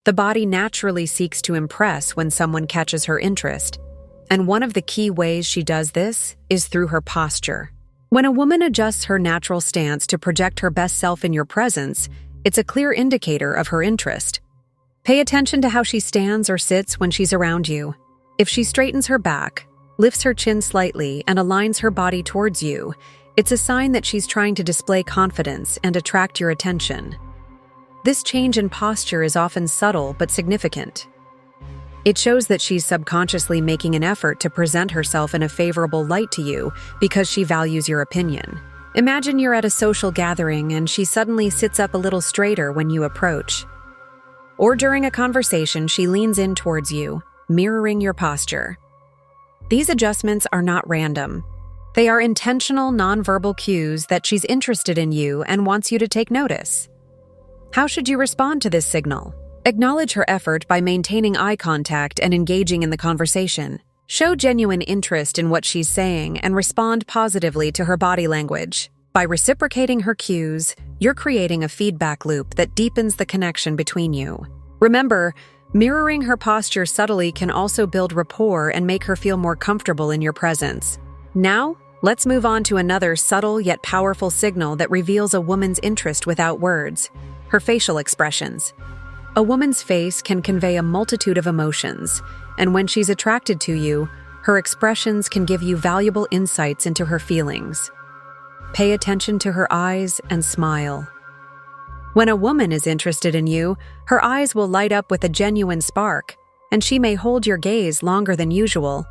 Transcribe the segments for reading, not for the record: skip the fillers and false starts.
The body naturally seeks to impress when someone catches her interest, and one of the key ways she does this is through her posture. When a woman adjusts her natural stance to project her best self in your presence, it's a clear indicator of her interest. Pay attention to how she stands or sits when she's around you. If she straightens her back, lifts her chin slightly, and aligns her body towards you, it's a sign that she's trying to display confidence and attract your attention. This change in posture is often subtle but significant. It shows that she's subconsciously making an effort to present herself in a favorable light to you because she values your opinion. Imagine you're at a social gathering and she suddenly sits up a little straighter when you approach. Or during a conversation, she leans in towards you, mirroring your posture. These adjustments are not random. They are intentional, nonverbal cues that she's interested in you and wants you to take notice. How should you respond to this signal? Acknowledge her effort by maintaining eye contact and engaging in the conversation. Show genuine interest in what she's saying and respond positively to her body language. By reciprocating her cues, you're creating a feedback loop that deepens the connection between you. Remember, mirroring her posture subtly can also build rapport and make her feel more comfortable in your presence. Now, let's move on to another subtle yet powerful signal that reveals a woman's interest without words: her facial expressions. A woman's face can convey a multitude of emotions, and when she's attracted to you, her expressions can give you valuable insights into her feelings. Pay attention to her eyes and smile. When a woman is interested in you, her eyes will light up with a genuine spark, and she may hold your gaze longer than usual.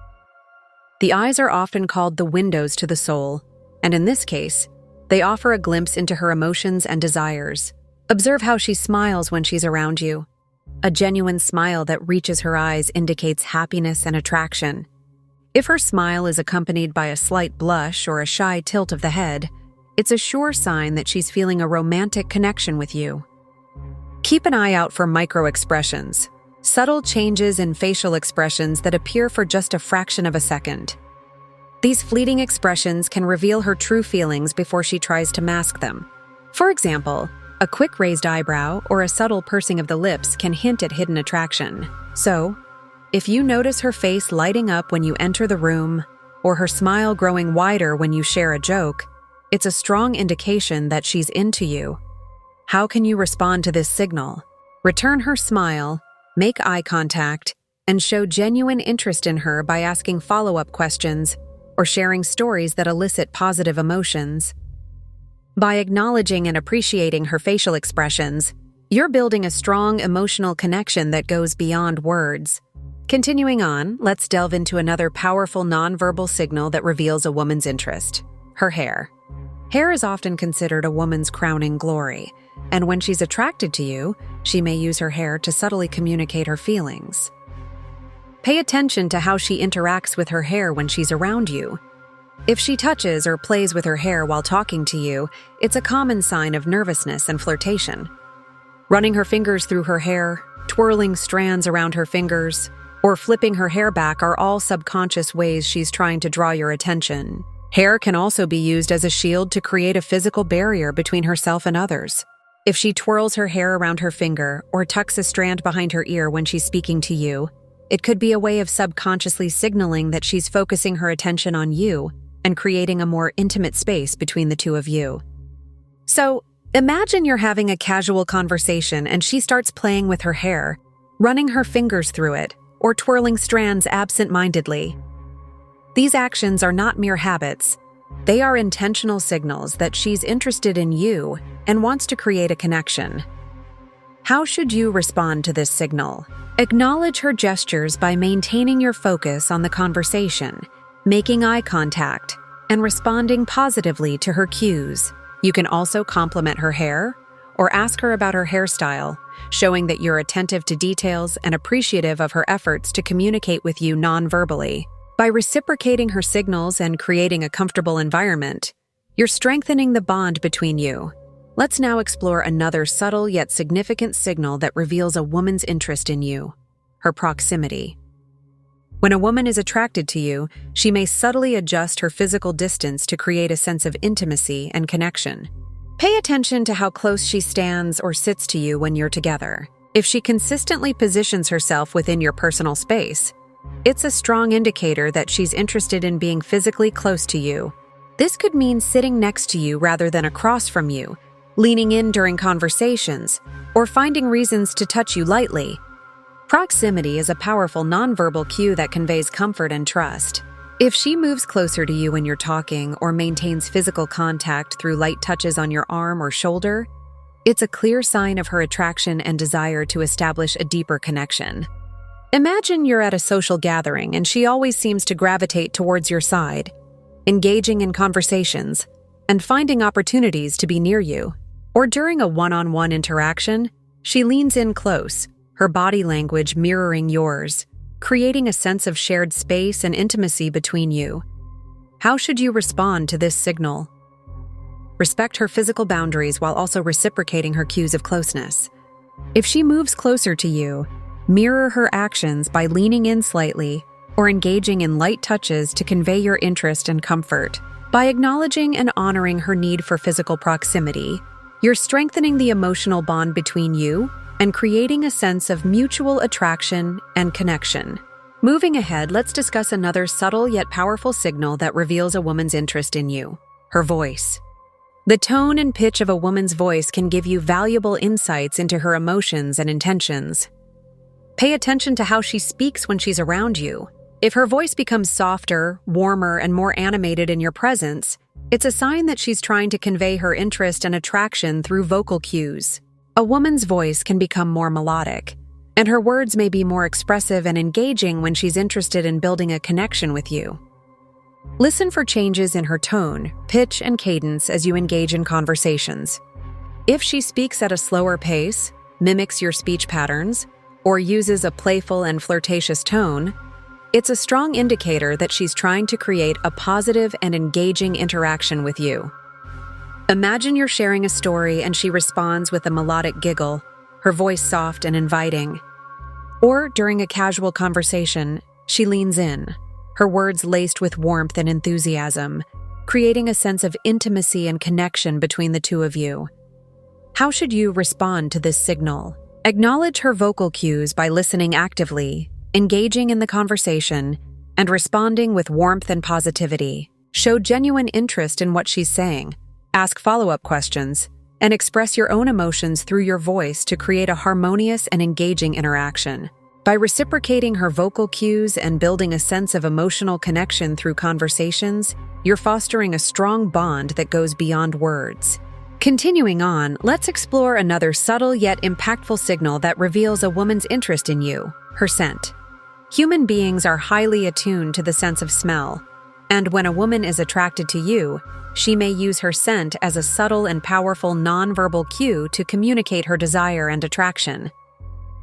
The eyes are often called the windows to the soul, and in this case, they offer a glimpse into her emotions and desires. Observe how she smiles when she's around you. A genuine smile that reaches her eyes indicates happiness and attraction. If her smile is accompanied by a slight blush or a shy tilt of the head, it's a sure sign that she's feeling a romantic connection with you. Keep an eye out for micro-expressions, subtle changes in facial expressions that appear for just a fraction of a second. These fleeting expressions can reveal her true feelings before she tries to mask them. For example, a quick raised eyebrow or a subtle pursing of the lips can hint at hidden attraction. So, if you notice her face lighting up when you enter the room, or her smile growing wider when you share a joke, it's a strong indication that she's into you. How can you respond to this signal? Return her smile, make eye contact, and show genuine interest in her by asking follow-up questions or sharing stories that elicit positive emotions. By acknowledging and appreciating her facial expressions, you're building a strong emotional connection that goes beyond words. Continuing on, let's delve into another powerful nonverbal signal that reveals a woman's interest: her hair. Hair is often considered a woman's crowning glory, and when she's attracted to you, she may use her hair to subtly communicate her feelings. Pay attention to how she interacts with her hair when she's around you. If she touches or plays with her hair while talking to you, it's a common sign of nervousness and flirtation. Running her fingers through her hair, twirling strands around her fingers, or flipping her hair back are all subconscious ways she's trying to draw your attention. Hair can also be used as a shield to create a physical barrier between herself and others. If she twirls her hair around her finger or tucks a strand behind her ear when she's speaking to you, it could be a way of subconsciously signaling that she's focusing her attention on you and creating a more intimate space between the two of you. So, imagine you're having a casual conversation and she starts playing with her hair, running her fingers through it, or twirling strands absent-mindedly. These actions are not mere habits. They are intentional signals that she's interested in you and wants to create a connection. How should you respond to this signal? Acknowledge her gestures by maintaining your focus on the conversation, making eye contact, and responding positively to her cues. You can also compliment her hair or ask her about her hairstyle, showing that you're attentive to details and appreciative of her efforts to communicate with you non-verbally. By reciprocating her signals and creating a comfortable environment, you're strengthening the bond between you. Let's now explore another subtle yet significant signal that reveals a woman's interest in you: her proximity. When a woman is attracted to you, she may subtly adjust her physical distance to create a sense of intimacy and connection. Pay attention to how close she stands or sits to you when you're together. If she consistently positions herself within your personal space, it's a strong indicator that she's interested in being physically close to you. This could mean sitting next to you rather than across from you, leaning in during conversations, or finding reasons to touch you lightly. Proximity is a powerful nonverbal cue that conveys comfort and trust. If she moves closer to you when you're talking or maintains physical contact through light touches on your arm or shoulder, it's a clear sign of her attraction and desire to establish a deeper connection. Imagine you're at a social gathering and she always seems to gravitate towards your side, engaging in conversations and finding opportunities to be near you. Or during a one-on-one interaction, she leans in close, her body language mirroring yours, creating a sense of shared space and intimacy between you. How should you respond to this signal? Respect her physical boundaries while also reciprocating her cues of closeness. If she moves closer to you, mirror her actions by leaning in slightly or engaging in light touches to convey your interest and comfort. By acknowledging and honoring her need for physical proximity, you're strengthening the emotional bond between you and creating a sense of mutual attraction and connection. Moving ahead, let's discuss another subtle yet powerful signal that reveals a woman's interest in you: her voice. The tone and pitch of a woman's voice can give you valuable insights into her emotions and intentions. Pay attention to how she speaks when she's around you. If her voice becomes softer, warmer, and more animated in your presence, it's a sign that she's trying to convey her interest and attraction through vocal cues. A woman's voice can become more melodic, and her words may be more expressive and engaging when she's interested in building a connection with you. Listen for changes in her tone, pitch, and cadence as you engage in conversations. If she speaks at a slower pace, mimics your speech patterns, or uses a playful and flirtatious tone, it's a strong indicator that she's trying to create a positive and engaging interaction with you. Imagine you're sharing a story and she responds with a melodic giggle, her voice soft and inviting. Or during a casual conversation, she leans in, her words laced with warmth and enthusiasm, creating a sense of intimacy and connection between the two of you. How should you respond to this signal? Acknowledge her vocal cues by listening actively, engaging in the conversation, and responding with warmth and positivity. Show genuine interest in what she's saying, ask follow-up questions, and express your own emotions through your voice to create a harmonious and engaging interaction. By reciprocating her vocal cues and building a sense of emotional connection through conversations, you're fostering a strong bond that goes beyond words. Continuing on, let's explore another subtle yet impactful signal that reveals a woman's interest in you: her scent. Human beings are highly attuned to the sense of smell, and when a woman is attracted to you, she may use her scent as a subtle and powerful nonverbal cue to communicate her desire and attraction.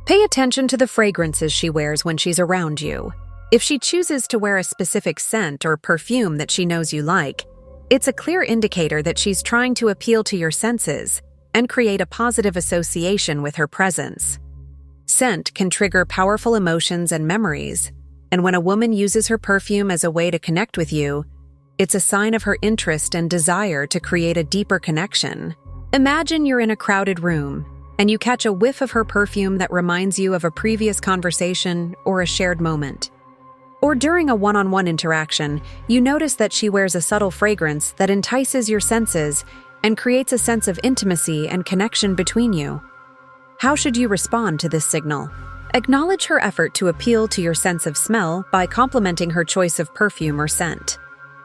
Pay attention to the fragrances she wears when she's around you. If she chooses to wear a specific scent or perfume that she knows you like, it's a clear indicator that she's trying to appeal to your senses and create a positive association with her presence. Scent can trigger powerful emotions and memories, and when a woman uses her perfume as a way to connect with you, it's a sign of her interest and desire to create a deeper connection. Imagine you're in a crowded room, and you catch a whiff of her perfume that reminds you of a previous conversation or a shared moment. Or during a one-on-one interaction, you notice that she wears a subtle fragrance that entices your senses and creates a sense of intimacy and connection between you. How should you respond to this signal? Acknowledge her effort to appeal to your sense of smell by complimenting her choice of perfume or scent.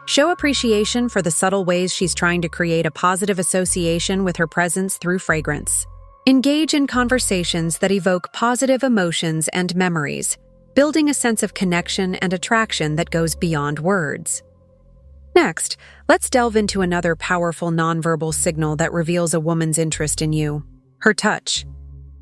Show appreciation for the subtle ways she's trying to create a positive association with her presence through fragrance. Engage in conversations that evoke positive emotions and memories, building a sense of connection and attraction that goes beyond words. Next, let's delve into another powerful nonverbal signal that reveals a woman's interest in you: her touch.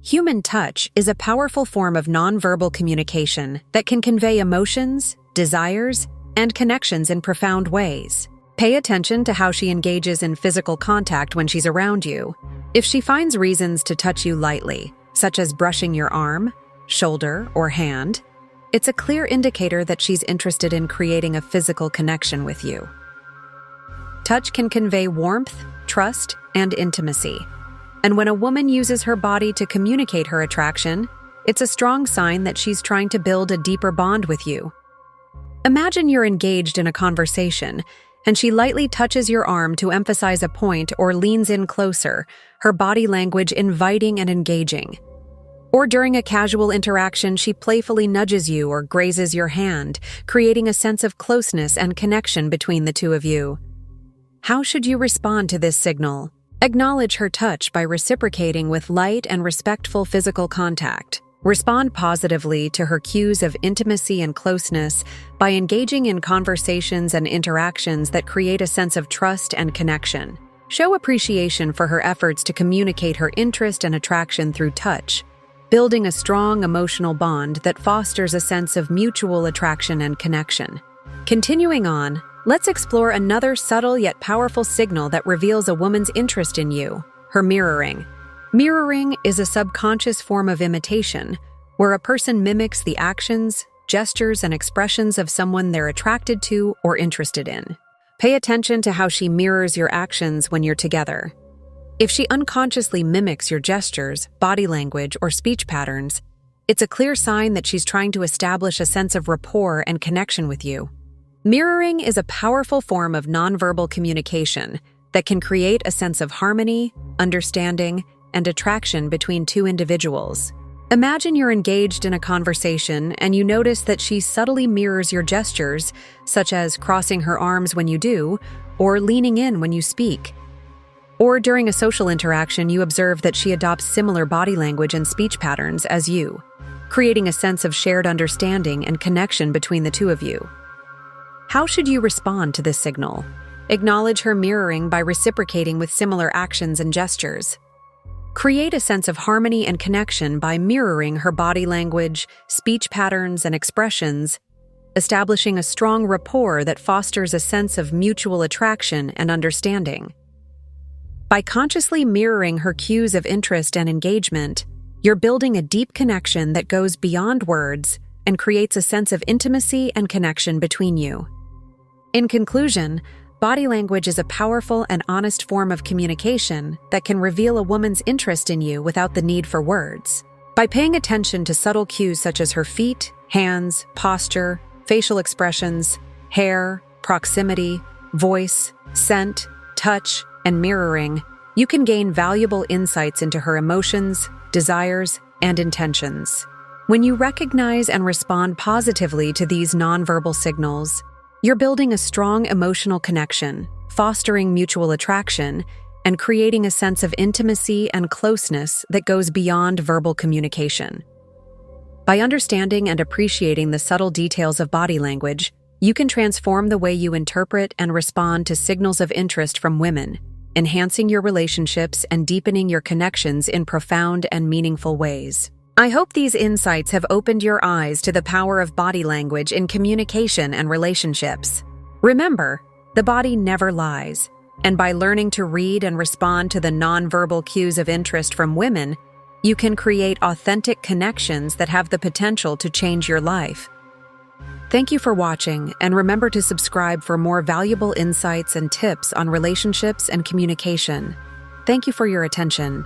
Human touch is a powerful form of nonverbal communication that can convey emotions, desires, and connections in profound ways. Pay attention to how she engages in physical contact when she's around you. If she finds reasons to touch you lightly, such as brushing your arm, shoulder, or hand, it's a clear indicator that she's interested in creating a physical connection with you. Touch can convey warmth, trust, and intimacy. And when a woman uses her body to communicate her attraction, it's a strong sign that she's trying to build a deeper bond with you. Imagine you're engaged in a conversation, and she lightly touches your arm to emphasize a point or leans in closer, her body language inviting and engaging. Or during a casual interaction, she playfully nudges you or grazes your hand, creating a sense of closeness and connection between the two of you. How should you respond to this signal? Acknowledge her touch by reciprocating with light and respectful physical contact. Respond positively to her cues of intimacy and closeness by engaging in conversations and interactions that create a sense of trust and connection. Show appreciation for her efforts to communicate her interest and attraction through touch, building a strong emotional bond that fosters a sense of mutual attraction and connection. Continuing on, let's explore another subtle yet powerful signal that reveals a woman's interest in you: her mirroring. Mirroring is a subconscious form of imitation, where a person mimics the actions, gestures, and expressions of someone they're attracted to or interested in. Pay attention to how she mirrors your actions when you're together. If she unconsciously mimics your gestures, body language, or speech patterns, it's a clear sign that she's trying to establish a sense of rapport and connection with you. Mirroring is a powerful form of nonverbal communication that can create a sense of harmony, understanding, and attraction between two individuals. Imagine you're engaged in a conversation and you notice that she subtly mirrors your gestures, such as crossing her arms when you do, or leaning in when you speak. Or during a social interaction, you observe that she adopts similar body language and speech patterns as you, creating a sense of shared understanding and connection between the two of you. How should you respond to this signal? Acknowledge her mirroring by reciprocating with similar actions and gestures. Create a sense of harmony and connection by mirroring her body language, speech patterns, and expressions, establishing a strong rapport that fosters a sense of mutual attraction and understanding. By consciously mirroring her cues of interest and engagement, you're building a deep connection that goes beyond words and creates a sense of intimacy and connection between you. In conclusion, body language is a powerful and honest form of communication that can reveal a woman's interest in you without the need for words. By paying attention to subtle cues such as her feet, hands, posture, facial expressions, hair, proximity, voice, scent, touch, and mirroring, you can gain valuable insights into her emotions, desires, and intentions. When you recognize and respond positively to these nonverbal signals, you're building a strong emotional connection, fostering mutual attraction, and creating a sense of intimacy and closeness that goes beyond verbal communication. By understanding and appreciating the subtle details of body language, you can transform the way you interpret and respond to signals of interest from women, enhancing your relationships and deepening your connections in profound and meaningful ways. I hope these insights have opened your eyes to the power of body language in communication and relationships. Remember, the body never lies, and by learning to read and respond to the nonverbal cues of interest from women, you can create authentic connections that have the potential to change your life. Thank you for watching, and remember to subscribe for more valuable insights and tips on relationships and communication. Thank you for your attention.